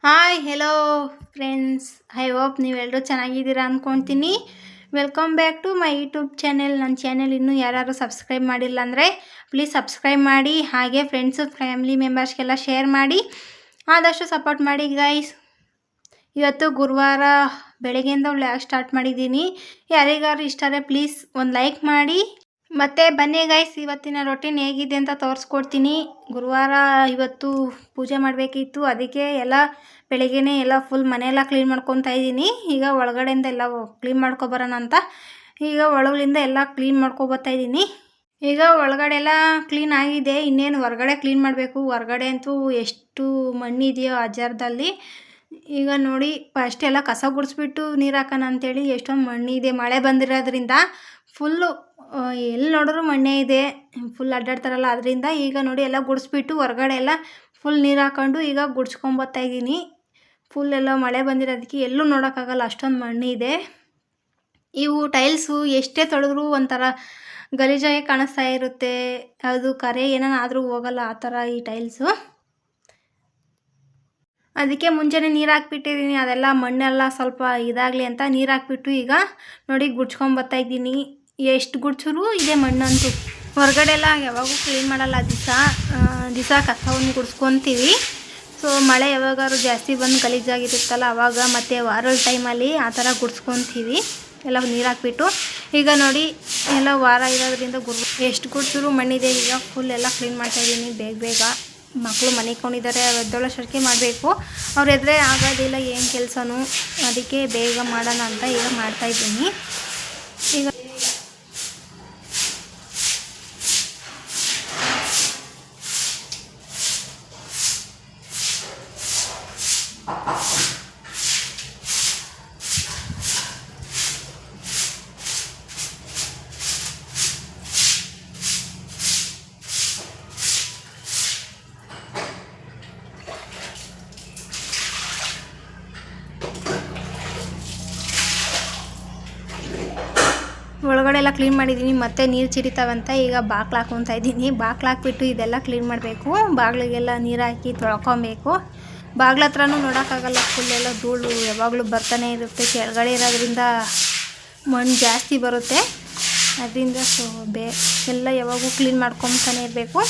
Hi hello friends, I hope ನೀವೆಲ್ಲರೂ ಚೆನ್ನಾಗಿದ್ದೀರಾ ಅಂದ್ಕೊಳ್ತೀನಿ. Welcome back to my YouTube channel. ನನ್ನ ಚಾನೆಲ್ ಇನ್ನೂ ಯಾರು ಸಬ್ಸ್ಕ್ರೈಬ್ ಮಾಡಿಲ್ಲ ಅಂದರೆ ಪ್ಲೀಸ್ ಸಬ್ಸ್ಕ್ರೈಬ್ ಮಾಡಿ, ಹಾಗೆ ಫ್ರೆಂಡ್ಸು ಫ್ಯಾಮಿಲಿ ಮೆಂಬರ್ಸ್ಗೆಲ್ಲ ಶೇರ್ ಮಾಡಿ, ಆದಷ್ಟು ಸಪೋರ್ಟ್ ಮಾಡಿ ಗೈಸ್. ಇವತ್ತು ಗುರುವಾರ ಬೆಳಗ್ಗೆಯಿಂದ ವ್ಲಾಗ್ ಸ್ಟಾರ್ಟ್ ಮಾಡಿದ್ದೀನಿ. ಯಾರಿಗಾರು ಇಷ್ಟ ಆದರೆ ಪ್ಲೀಸ್ ಒಂದು ಲೈಕ್ ಮಾಡಿ. ಮತ್ತು ಬನ್ನಿ ಗೈಸ್, ಇವತ್ತಿನ ರೊಟೀನ್ ಹೇಗಿದೆ ಅಂತ ತೋರಿಸ್ಕೊಡ್ತೀನಿ. ಗುರುವಾರ ಇವತ್ತು ಪೂಜೆ ಮಾಡಬೇಕಿತ್ತು, ಅದಕ್ಕೆ ಎಲ್ಲ ಬೆಳಗ್ಗೆನೇ ಎಲ್ಲ ಫುಲ್ ಮನೆಯೆಲ್ಲ ಕ್ಲೀನ್ ಮಾಡ್ಕೊತಾ ಇದ್ದೀನಿ. ಈಗ ಒಳಗಡೆಯಿಂದ ಎಲ್ಲ ಕ್ಲೀನ್ ಮಾಡ್ಕೊಬರೋಣ ಅಂತ ಈಗ ಒಳಗಡೆಯಿಂದ ಎಲ್ಲ ಕ್ಲೀನ್ ಮಾಡ್ಕೊಬರ್ತಾ ಇದ್ದೀನಿ. ಈಗ ಒಳಗಡೆ ಎಲ್ಲ ಕ್ಲೀನ್ ಆಗಿದೆ, ಇನ್ನೇನು ಹೊರಗಡೆ ಕ್ಲೀನ್ ಮಾಡಬೇಕು. ಹೊರಗಡೆ ಅಂತೂ ಎಷ್ಟು ಮಣ್ಣಿದೆಯೋ ಆ ಜಾರದಲ್ಲಿ. ಈಗ ನೋಡಿ, ಫಸ್ಟ್ ಎಲ್ಲ ಕಸ ಗುಡಿಸ್ಬಿಟ್ಟು ನೀರು ಹಾಕೋಣ ಅಂತೇಳಿ ಎಷ್ಟೊಂದು ಮಣ್ಣಿದೆ. ಮಳೆ ಬಂದಿರೋದ್ರಿಂದ ಫುಲ್ಲು ಎಲ್ಲಿ ನೋಡಿದ್ರು ಮಣ್ಣೇ ಇದೆ, ಫುಲ್ ಅಡ್ಡಾಡ್ತಾರಲ್ಲ ಅದರಿಂದ. ಈಗ ನೋಡಿ ಎಲ್ಲ ಗುಡಿಸ್ಬಿಟ್ಟು ಹೊರಗಡೆ ಎಲ್ಲ ಫುಲ್ ನೀರು ಹಾಕ್ಕೊಂಡು ಈಗ ಗುಡಿಸ್ಕೊಂಬರ್ತಾ ಇದ್ದೀನಿ. ಫುಲ್ ಎಲ್ಲ ಮಳೆ ಬಂದಿರೋದಕ್ಕೆ ಎಲ್ಲೂ ನೋಡೋಕ್ಕಾಗಲ್ಲ, ಅಷ್ಟೊಂದು ಮಣ್ಣಿದೆ. ಇವು ಟೈಲ್ಸು ಎಷ್ಟೇ ತೊಳೆದ್ರೂ ಒಂಥರ ಗಲೀಜಾಗಿ ಕಾಣಿಸ್ತಾ ಇರುತ್ತೆ, ಅದು ಕರೆ ಏನಾದರೂ ಹೋಗಲ್ಲ ಆ ಥರ ಈ ಟೈಲ್ಸು. ಅದಕ್ಕೆ ಮುಂಚೆನೇ ನೀರು ಹಾಕ್ಬಿಟ್ಟಿದ್ದೀನಿ, ಅದೆಲ್ಲ ಮಣ್ಣೆಲ್ಲ ಸ್ವಲ್ಪ ಇದಾಗಲಿ ಅಂತ ನೀರು ಹಾಕ್ಬಿಟ್ಟು ಈಗ ನೋಡಿ ಗುಡ್ಸ್ಕೊಂಬರ್ತಾ ಇದ್ದೀನಿ. ಎಷ್ಟು ಗುಡ್ಸಿದ್ರು ಇದೆ ಮಣ್ಣಂತೂ. ಹೊರಗಡೆ ಎಲ್ಲ ಯಾವಾಗೂ ಕ್ಲೀನ್ ಮಾಡಲ್ಲ, ದಿವಸ ಕಸವನ್ನು ಗುಡಿಸ್ಕೊತೀವಿ. ಸೊ ಮಳೆ ಯಾವಾಗಾದ್ರು ಜಾಸ್ತಿ ಬಂದು ಗಲೀಜಾಗಿರುತ್ತಲ್ಲ ಆವಾಗ, ಮತ್ತು ವಾರದ ಟೈಮಲ್ಲಿ ಆ ಥರ ಗುಡಿಸ್ಕೊತೀವಿ ಎಲ್ಲ ನೀರು ಹಾಕ್ಬಿಟ್ಟು. ಈಗ ನೋಡಿ ಎಲ್ಲ ವಾರ ಇರೋದ್ರಿಂದ ಎಷ್ಟು ಗುಡ್ಸಿದ್ರು ಮಣ್ಣಿದೆ. ಈಗ ಫುಲ್ ಎಲ್ಲ ಕ್ಲೀನ್ ಮಾಡ್ತಾಯಿದ್ದೀನಿ ಬೇಗ. ಮಕ್ಕಳು ಮನಿಕೊಂಡಿದ್ದಾರೆ, ಎದ್ದೊಳೋಷ್ಟಕ್ಕೆ ಮಾಡಬೇಕು. ಅವ್ರು ಎದ್ರೆ ಆಗೋದಿಲ್ಲ ಏನು ಕೆಲಸನೂ, ಅದಕ್ಕೆ ಬೇಗ ಮಾಡೋಣ ಅಂತ ಈಗ ಮಾಡ್ತಾಯಿದ್ದೀನಿ. ಈಗ ಒಳಗಡೆ ಎಲ್ಲ ಕ್ಲೀನ್ ಮಾಡಿದ್ದೀನಿ, ಮತ್ತು ನೀರು ಚಿರಿತಾವಂತ ಈಗ ಬಾಗ್ಲು ಹಾಕ್ಕೊತಾ ಇದ್ದೀನಿ. ಬಾಗ್ಲು ಹಾಕ್ಬಿಟ್ಟು ಇದೆಲ್ಲ ಕ್ಲೀನ್ ಮಾಡಬೇಕು. ಬಾಗಿಲಿಗೆಲ್ಲ ನೀರು ಹಾಕಿ ತೊಳ್ಕೊಬೇಕು. ಬಾಗ್ಲ ಹತ್ರನೂ ನೋಡೋಕ್ಕಾಗಲ್ಲ, ಫುಲ್ಲೆಲ್ಲ ಧೂಳು ಯಾವಾಗಲೂ ಬರ್ತಾನೆ ಇರುತ್ತೆ. ಕೆಳಗಡೆ ಇರೋದ್ರಿಂದ ಮಣ್ಣು ಜಾಸ್ತಿ ಬರುತ್ತೆ, ಅದರಿಂದ ಎಲ್ಲ ಯಾವಾಗೂ ಕ್ಲೀನ್ ಮಾಡ್ಕೊತಾನೆ ಇರಬೇಕು.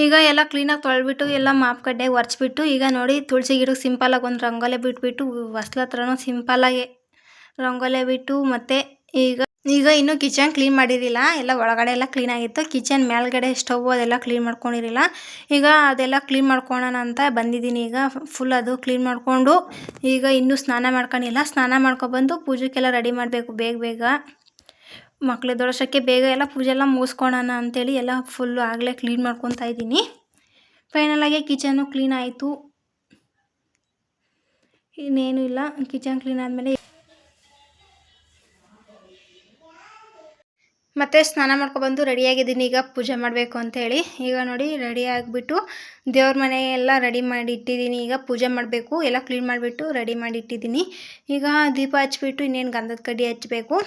ಈಗ ಎಲ್ಲ ಕ್ಲೀನಾಗಿ ತೊಳೆದ್ಬಿಟ್ಟು ಎಲ್ಲ ಮಾಪ್ಕಡ್ಡೆಗೆ ಒರೆಚ್ಬಿಟ್ಟು ಈಗ ನೋಡಿ ತುಳಸಿ ಗಿಡಕ್ಕೆ ಸಿಂಪಲಾಗಿ ಒಂದು ರಂಗೋಲೆ ಬಿಟ್ಬಿಟ್ಟು ಹೊಸ್ಲ ಹತ್ರನೂ ಸಿಂಪಲಾಗಿ ರಂಗೋಲೆ ಬಿಟ್ಟು, ಮತ್ತು ಈಗ ಇನ್ನೂ ಕಿಚನ್ ಕ್ಲೀನ್ ಮಾಡಿರಲಿಲ್ಲ, ಎಲ್ಲ ಒಳಗಡೆ ಎಲ್ಲ ಕ್ಲೀನಾಗಿತ್ತು. ಕಿಚನ್ ಮೇಲ್ಗಡೆ ಸ್ಟವ್ ಅದೆಲ್ಲ ಕ್ಲೀನ್ ಮಾಡ್ಕೊಂಡಿರಲಿಲ್ಲ. ಈಗ ಅದೆಲ್ಲ ಕ್ಲೀನ್ ಮಾಡ್ಕೊಳ್ಳೋಣ ಅಂತ ಬಂದಿದ್ದೀನಿ. ಈಗ ಫುಲ್ ಅದು ಕ್ಲೀನ್ ಮಾಡಿಕೊಂಡು ಈಗ ಇನ್ನೂ ಸ್ನಾನ ಮಾಡ್ಕೊಂಡಿಲ್ಲ. ಸ್ನಾನ ಮಾಡ್ಕೊಬಂದು ಪೂಜೆಗೆಲ್ಲ ರೆಡಿ ಮಾಡಬೇಕು ಬೇಗ. ಮಕ್ಕಳು ದೊಡ್ಡೋಷ್ಟಕ್ಕೆ ಬೇಗ ಎಲ್ಲ ಪೂಜೆ ಎಲ್ಲ ಮುಗಿಸ್ಕೊಳ್ಳೋಣ ಅಂಥೇಳಿ ಎಲ್ಲ ಫುಲ್ಲು ಆಗಲೇ ಕ್ಲೀನ್ ಮಾಡ್ಕೊತಾ ಇದ್ದೀನಿ. ಫೈನಲಾಗಿ ಕಿಚನು ಕ್ಲೀನ್ ಆಯಿತು. ಇನ್ನೇನು ಇಲ್ಲ, ಕಿಚನ್ ಕ್ಲೀನ್ ಆದಮೇಲೆ ಮತ್ತು ಸ್ನಾನ ಮಾಡ್ಕೊಬಂದು ರೆಡಿಯಾಗಿದ್ದೀನಿ. ಈಗ ಪೂಜೆ ಮಾಡಬೇಕು ಅಂಥೇಳಿ. ಈಗ ನೋಡಿ ರೆಡಿ ಆಗಿಬಿಟ್ಟು ದೇವ್ರ ಮನೆ ಎಲ್ಲ ರೆಡಿ ಮಾಡಿ ಇಟ್ಟಿದ್ದೀನಿ. ಈಗ ಪೂಜೆ ಮಾಡಬೇಕು. ಎಲ್ಲ ಕ್ಲೀನ್ ಮಾಡಿಬಿಟ್ಟು ರೆಡಿ ಮಾಡಿ ಇಟ್ಟಿದ್ದೀನಿ. ಈಗ ದೀಪ ಹಚ್ಬಿಟ್ಟು ಇನ್ನೇನು ಗಂಧದ ಕಡ್ಡಿ ಹಚ್ಚಬೇಕು.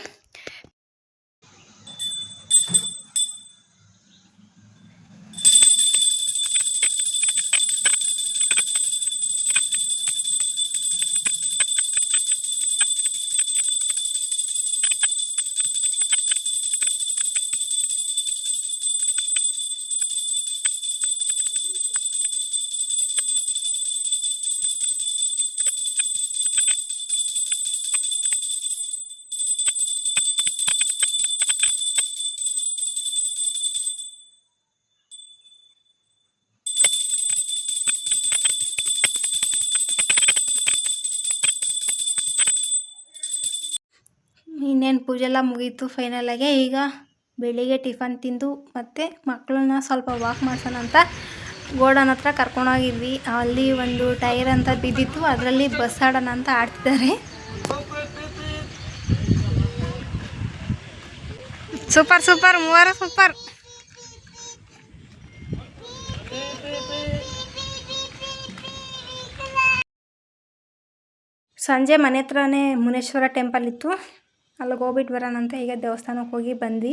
ಇನ್ನೇನು ಪೂಜೆ ಎಲ್ಲ ಮುಗೀತು ಫೈನಲಾಗೆ. ಈಗ ಬೆಳಿಗ್ಗೆ ಟಿಫನ್ ತಿಂದು ಮತ್ತು ಮಕ್ಕಳನ್ನ ಸ್ವಲ್ಪ ವಾಕ್ ಮಾಡ್ಸೋಣ ಅಂತ ಗೋಡನ್ ಹತ್ರ ಕರ್ಕೊಂಡೋಗಿದ್ವಿ. ಅಲ್ಲಿ ಒಂದು ಟೈರ್ ಅಂತ ಬಿದ್ದಿತ್ತು, ಅದರಲ್ಲಿ ಬಸ್ ಆಡೋಣ ಅಂತ ಆಡ್ತಿದ್ದಾರೆ. ಸೂಪರ್ ಸೂಪರ್, ಮೂವರು ಸೂಪರ್. ಸಂಜೆ ಮನೆ ಹತ್ರನೇ ಮುನೇಶ್ವರ ಟೆಂಪಲ್ ಇತ್ತು, ಅಲ್ಲಿಗೆ ಹೋಗ್ಬಿಟ್ಟು ಬರೋಣ ಅಂತ ಈಗ ದೇವಸ್ಥಾನಕ್ಕೆ ಹೋಗಿ ಬಂದ್ವಿ.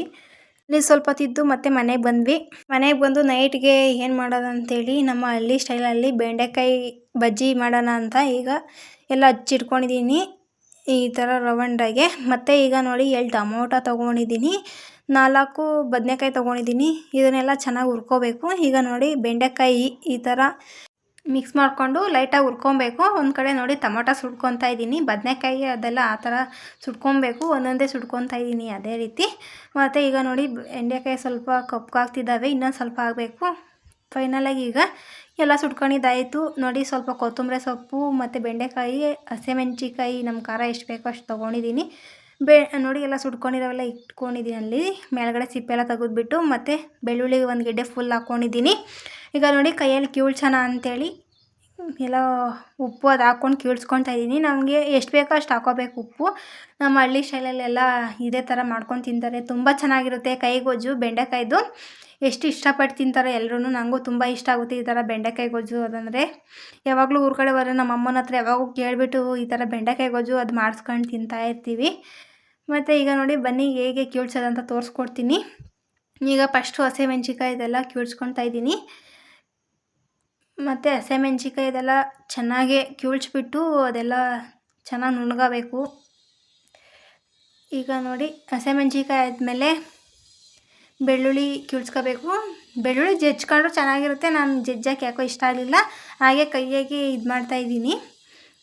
ಅಲ್ಲಿ ಸ್ವಲ್ಪ ತಿದ್ದು ಮತ್ತೆ ಮನೆಗೆ ಬಂದ್ವಿ. ಮನೆಗೆ ಬಂದು ನೈಟ್ಗೆ ಏನು ಮಾಡೋಣ ಅಂತೇಳಿ ನಮ್ಮ ಹಳ್ಳಿ ಸ್ಟೈಲಲ್ಲಿ ಬೆಂಡೆಕಾಯಿ ಬಜ್ಜಿ ಮಾಡೋಣ ಅಂತ ಈಗ ಎಲ್ಲ ಹಚ್ಚಿಟ್ಕೊಂಡಿದ್ದೀನಿ ಈ ಥರ ರವಂಡಾಗೆ. ಮತ್ತು ಈಗ ನೋಡಿ 7 ಟೊಮೊಟೊ ತೊಗೊಂಡಿದ್ದೀನಿ, 4 ಬದನೆಕಾಯಿ ತೊಗೊಂಡಿದ್ದೀನಿ. ಇದನ್ನೆಲ್ಲ ಚೆನ್ನಾಗಿ ಹುರ್ಕೋಬೇಕು. ಈಗ ನೋಡಿ ಬೆಂಡೆಕಾಯಿ ಈ ಥರ ಮಿಕ್ಸ್ ಮಾಡಿಕೊಂಡು ಲೈಟಾಗಿ ಹುರ್ಕೊಬೇಕು. ಒಂದು ಕಡೆ ನೋಡಿ ಟೊಮೊಟೊ ಸುಡ್ಕೊತಾ ಇದ್ದೀನಿ, ಬದನೆಕಾಯಿ ಅದೆಲ್ಲ ಆ ಥರ ಸುಡ್ಕೊಬೇಕು. ಒಂದೊಂದೇ ಸುಡ್ಕೊತಾ ಇದ್ದೀನಿ ಅದೇ ರೀತಿ. ಮತ್ತು ಈಗ ನೋಡಿ ಬೆಂಡೆಕಾಯಿ ಸ್ವಲ್ಪ ಕಪ್ಪಾಗ್ತಿದ್ದಾವೆ, ಇನ್ನೊಂದು ಸ್ವಲ್ಪ ಆಗಬೇಕು. ಫೈನಲಾಗಿ ಈಗ ಎಲ್ಲ ಸುಡ್ಕೊಂಡಿದ್ದಾಯಿತು. ನೋಡಿ ಸ್ವಲ್ಪ ಕೊತ್ತಂಬರಿ ಸೊಪ್ಪು ಮತ್ತು ಬೆಂಡೆಕಾಯಿ, ಹಸಿಮೆಣ್ಸಿಕಾಯಿ ನಮ್ಮ ಖಾರ ಎಷ್ಟು ಬೇಕೋ ಅಷ್ಟು ತೊಗೊಂಡಿದ್ದೀನಿ. ನೋಡಿ ಎಲ್ಲ ಸುಡ್ಕೊಂಡಿರೋವೆಲ್ಲ ಇಟ್ಕೊಂಡಿದ್ದೀನಿ. ಅಲ್ಲಿ ಮೇಲ್ಗಡೆ ಸಿಪ್ಪೆಲ್ಲ ತೆಗೆದ್ಬಿಟ್ಟು ಮತ್ತು ಬೆಳ್ಳುಳ್ಳಿ 1 ಗೆಡ್ಡೆ ಫುಲ್ ಹಾಕ್ಕೊಂಡಿದ್ದೀನಿ. ಈಗ ನೋಡಿ ಕೈಯಲ್ಲಿ ಕೀಳ್ಸೋಣ ಅಂಥೇಳಿ ಎಲ್ಲ ಉಪ್ಪು ಅದು ಹಾಕ್ಕೊಂಡು ಕೀಳ್ಸ್ಕೊತಾ ಇದ್ದೀನಿ. ನಮಗೆ ಎಷ್ಟು ಬೇಕೋ ಅಷ್ಟು ಹಾಕೋಬೇಕು ಉಪ್ಪು. ನಮ್ಮ ಹಳ್ಳಿ ಸ್ಟೈಲಲ್ಲೆಲ್ಲ ಇದೇ ಥರ ಮಾಡ್ಕೊಂಡು ತಿಂತಾರೆ, ತುಂಬ ಚೆನ್ನಾಗಿರುತ್ತೆ. ಕೈಗೊಜ್ಜು ಬೆಂಡೆಕಾಯ್ದು ಎಷ್ಟು ಇಷ್ಟಪಟ್ಟು ತಿಂತಾರೆ ಎಲ್ಲರೂ. ನನಗೂ ತುಂಬ ಇಷ್ಟ ಆಗುತ್ತೆ ಈ ಥರ ಬೆಂಡೆಕಾಯಿ ಗೊಜ್ಜು ಅದಂದರೆ. ಯಾವಾಗಲೂ ಊರ ಕಡೆ ಹೋದ್ರೆ ನಮ್ಮ ಅಮ್ಮನ ಹತ್ರ ಯಾವಾಗೂ ಕೇಳಿಬಿಟ್ಟು ಈ ಥರ ಬೆಂಡೆಕಾಯಿ ಗೊಜ್ಜು ಅದು ಮಾಡಿಸ್ಕೊಂಡು ತಿಂತಾಯಿರ್ತೀವಿ. ಮತ್ತು ಈಗ ನೋಡಿ ಬನ್ನಿ ಹೇಗೆ ಕೀಳ್ಸೋದಂತ ತೋರಿಸ್ಕೊಡ್ತೀನಿ. ಈಗ ಫಸ್ಟು ಹಸಿಮೆಣ್ಸಿಕಾಯಿ ಇದೆಲ್ಲ ಕೀಳ್ಸ್ಕೊತಾ ಇದ್ದೀನಿ. ಮತ್ತು ಹಸಿಮೆಣ್ಸಿಕಾಯಿ ಇದೆಲ್ಲ ಚೆನ್ನಾಗಿ ಕೀಳ್ಸ್ಬಿಟ್ಟು ಅದೆಲ್ಲ ಚೆನ್ನಾಗಿ ನುಣ್ಣಗಬೇಕು. ಈಗ ನೋಡಿ ಹಸಿಮೆಣ್ಸಿಕಾಯಿ ಆದಮೇಲೆ ಬೆಳ್ಳುಳ್ಳಿ ಕೀಳ್ಸ್ಕೋಬೇಕು. ಬೆಳ್ಳುಳ್ಳಿ ಜಜ್ಜಿಕೊಂಡ್ರು ಚೆನ್ನಾಗಿರುತ್ತೆ, ನಾನು ಜಜ್ಜಕ್ಕೆ ಯಾಕೋ ಇಷ್ಟ ಆಗಲಿಲ್ಲ, ಹಾಗೆ ಕೈಯಾಗೆ ಇದು ಮಾಡ್ತಾಯಿದ್ದೀನಿ.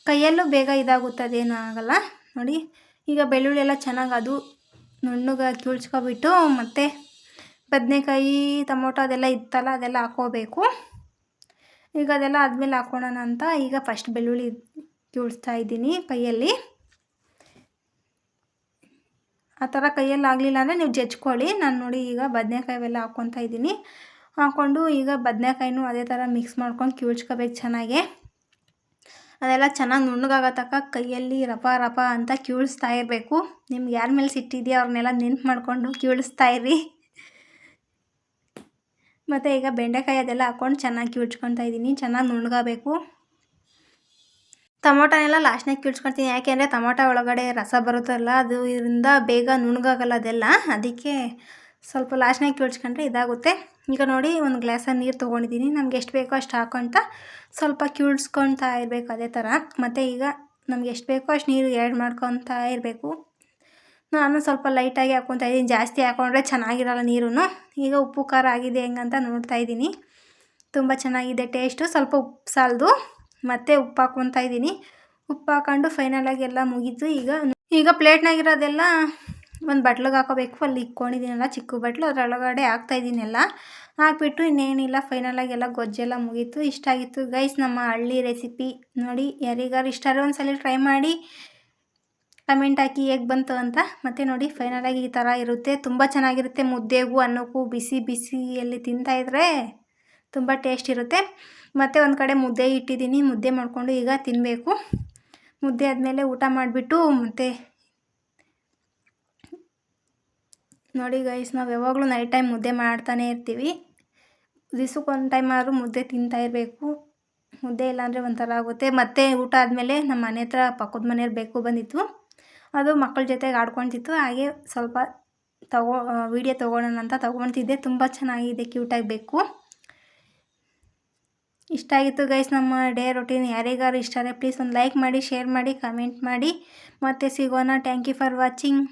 ಕೈಯಲ್ಲೂ ಬೇಗ ಇದಾಗುತ್ತೆ, ಅದೇನೂ ಆಗೋಲ್ಲ ನೋಡಿ. ಈಗ ಬೆಳ್ಳುಳ್ಳಿ ಎಲ್ಲ ಚೆನ್ನಾಗಿ ಅದು ನುಣ್ಣಗೆ ಕೀಳ್ಸ್ಕೊಬಿಟ್ಟು ಮತ್ತು ಬದನೆಕಾಯಿ ಟೊಮೊಟೊ ಅದೆಲ್ಲ ಇತ್ತಲ್ಲ ಅದೆಲ್ಲ ಹಾಕ್ಕೋಬೇಕು. ಈಗ ಅದೆಲ್ಲ ಆದಮೇಲೆ ಹಾಕ್ಕೊಳ್ಳೋಣ ಅಂತ ಈಗ ಫಸ್ಟ್ ಬೆಳ್ಳುಳ್ಳಿ ಕೀಳಿಸ್ತಾ ಇದ್ದೀನಿ ಕೈಯಲ್ಲಿ. ಆ ಥರ ಕೈಯಲ್ಲಿ ಆಗಲಿಲ್ಲ ಅಂದರೆ ನೀವು ಜಜ್ಕೊಳ್ಳಿ. ನಾನು ನೋಡಿ ಈಗ ಬದನೆಕಾಯಿ ಅವೆಲ್ಲ ಹಾಕ್ಕೊತಾ ಇದ್ದೀನಿ. ಹಾಕ್ಕೊಂಡು ಈಗ ಬದನೆಕಾಯಿನೂ ಅದೇ ಥರ ಮಿಕ್ಸ್ ಮಾಡ್ಕೊಂಡು ಕೀಳ್ಸ್ಕೋಬೇಕು ಚೆನ್ನಾಗೆ. ಅದೆಲ್ಲ ಚೆನ್ನಾಗಿ ನುಣ್ಣಗಾಗೋ ತನಕ ಕೈಯಲ್ಲಿ ರಪ ರಪ ಅಂತ ಕೀಳಿಸ್ತಾ ಇರಬೇಕು. ನಿಮ್ಗೆ ಯಾರ ಮೇಲೆ ಸಿಟ್ಟಿದೆಯೋ ಅವ್ರನ್ನೆಲ್ಲ ನೆನ್ಪು ಮಾಡಿಕೊಂಡು ಕೀಳಿಸ್ತಾ ಇರಿ. ಮತ್ತು ಈಗ ಬೆಂಡೆಕಾಯಿ ಅದೆಲ್ಲ ಹಾಕ್ಕೊಂಡು ಚೆನ್ನಾಗಿ ಕೀಳ್ಸ್ಕೊತಾ ಇದ್ದೀನಿ, ಚೆನ್ನಾಗಿ ನುಣ್ಣಗಾಗಬೇಕು. ಟೊಮೊಟೊನೆಲ್ಲ ಲಾಸ್ಟ್ನಾಗ ಕೀಳ್ಸ್ಕೊತೀನಿ, ಯಾಕೆಂದರೆ ಟೊಮೊಟೊ ಒಳಗಡೆ ರಸ ಬರುತ್ತಲ್ಲ, ಅದು ಇದರಿಂದ ಬೇಗ ನುಣ್ಣಗಾಗಲ್ಲ ಅದೆಲ್ಲ, ಅದಕ್ಕೆ ಸ್ವಲ್ಪ ಲಾಸ್ಟ್ನಾಗ ಕೀಳ್ಸ್ಕೊಂಡ್ರೆ ಇದಾಗುತ್ತೆ. ಈಗ ನೋಡಿ ಒಂದು ಗ್ಲಾಸಲ್ಲಿ ನೀರು ತೊಗೊಂಡಿದ್ದೀನಿ, ನಮ್ಗೆ ಎಷ್ಟು ಬೇಕೋ ಅಷ್ಟು ಹಾಕ್ಕೊತ ಸ್ವಲ್ಪ ಕೀಳ್ಸ್ಕೊತಾ ಇರಬೇಕು ಅದೇ ಥರ. ಮತ್ತು ಈಗ ನಮ್ಗೆ ಎಷ್ಟು ಬೇಕೋ ಅಷ್ಟು ನೀರು ಆ್ಯಡ್ ಮಾಡ್ಕೊತಾ ಇರಬೇಕು. ನಾನು ಸ್ವಲ್ಪ ಲೈಟಾಗಿ ಹಾಕ್ಕೊತಾ ಇದ್ದೀನಿ, ಜಾಸ್ತಿ ಹಾಕ್ಕೊಂಡ್ರೆ ಚೆನ್ನಾಗಿರಲ್ಲ ನೀರು. ಈಗ ಉಪ್ಪು ಖಾರ ಆಗಿದೆ ಹೆಂಗಂತ ನೋಡ್ತಾ ಇದ್ದೀನಿ. ತುಂಬ ಚೆನ್ನಾಗಿದೆ ಟೇಸ್ಟು. ಸ್ವಲ್ಪ ಉಪ್ಪು ಸಾಲದು, ಮತ್ತು ಉಪ್ಪು ಹಾಕ್ಕೊತಾ ಇದ್ದೀನಿ. ಉಪ್ಪು ಹಾಕ್ಕೊಂಡು ಫೈನಲಾಗಿ ಎಲ್ಲ ಮುಗೀತು. ಈಗ ಪ್ಲೇಟ್ನಾಗಿರೋದೆಲ್ಲ ಒಂದು ಬಟ್ಲಿಗೆ ಹಾಕೋಬೇಕು. ಅಲ್ಲಿ ಇಕ್ಕೊಂಡಿದ್ದೀನಲ್ಲ ಚಿಕ್ಕ ಬಟ್ಲು, ಅದರೊಳಗಡೆ ಹಾಕ್ತಾಯಿದ್ದೀನಿ ಎಲ್ಲ. ಹಾಕ್ಬಿಟ್ಟು ಇನ್ನೇನಿಲ್ಲ ಫೈನಲಾಗಿ ಎಲ್ಲ ಗೊಜ್ಜೆಲ್ಲ ಮುಗೀತು. ಇಷ್ಟ ಆಗಿತ್ತು ಗೈಸ್ ನಮ್ಮ ಹಳ್ಳಿ ರೆಸಿಪಿ. ನೋಡಿ ಯಾರಿಗಾರು ಇಷ್ಟ ಆದರೆ ಒಂದ್ಸಲ ಟ್ರೈ ಮಾಡಿ, ಕಮೆಂಟ್ ಹಾಕಿ ಹೇಗೆ ಬಂತು ಅಂತ. ಮತ್ತು ನೋಡಿ ಫೈನಲಾಗಿ ಈ ಥರ ಇರುತ್ತೆ, ತುಂಬ ಚೆನ್ನಾಗಿರುತ್ತೆ. ಮುದ್ದೆಗೂ ಅನ್ನಕ್ಕೂ ಬಿಸಿ ಬಿಸಿಯಲ್ಲಿ ತಿಂತಾಯಿದ್ರೆ ತುಂಬ ಟೇಸ್ಟ್ ಇರುತ್ತೆ. ಮತ್ತು ಒಂದು ಕಡೆ ಮುದ್ದೆ ಇಟ್ಟಿದ್ದೀನಿ, ಮುದ್ದೆ ಮಾಡಿಕೊಂಡು ಈಗ ತಿನ್ನಬೇಕು. ಮುದ್ದೆ ಆದಮೇಲೆ ಊಟ ಮಾಡಿಬಿಟ್ಟು ಮತ್ತು ನೋಡಿ ಗೈಸ್, ನಾವು ಯಾವಾಗಲೂ ನೈಟ್ ಟೈಮ್ ಮುದ್ದೆ ಮಾಡ್ತಾನೇ ಇರ್ತೀವಿ. ದಿವ್ಸಕ್ಕೆ ಟೈಮ್ ಆದರೂ ಮುದ್ದೆ ತಿಂತಾಯಿರಬೇಕು. ಮುದ್ದೆ ಇಲ್ಲಾಂದರೆ ಒಂಥರ ಆಗುತ್ತೆ. ಮತ್ತು ಊಟ ಆದಮೇಲೆ ನಮ್ಮ ಮನೆ ಹತ್ರ ಪಕ್ಕದ ಮನೆಯವ್ರು ಬೇಕು ಬಂದಿತ್ತು. ಅದು ಮಕ್ಕಳ ಜೊತೆಗೆ ಆಡ್ಕೊತಿತ್ತು. ಹಾಗೆ ಸ್ವಲ್ಪ ವೀಡಿಯೋ ತೊಗೊಳ್ಳೋಣ ಅಂತ ತೊಗೊಳ್ತಿದ್ದೆ. ತುಂಬ ಚೆನ್ನಾಗಿದೆ, ಕ್ಯೂಟಾಗಿ ಬೇಕು. ಇಷ್ಟ ಆಗಿತ್ತು ಗೈಸ್ ನಮ್ಮ ಡೇ ರೊಟೀನ್. ಯಾರಿಗಾರು ಇಷ್ಟ ಆದರೆ ಪ್ಲೀಸ್ ಒಂದು ಲೈಕ್ ಮಾಡಿ, ಶೇರ್ ಮಾಡಿ, ಕಮೆಂಟ್ ಮಾಡಿ. ಮತ್ತೆ ಸಿಗೋಣ. Thank you for watching.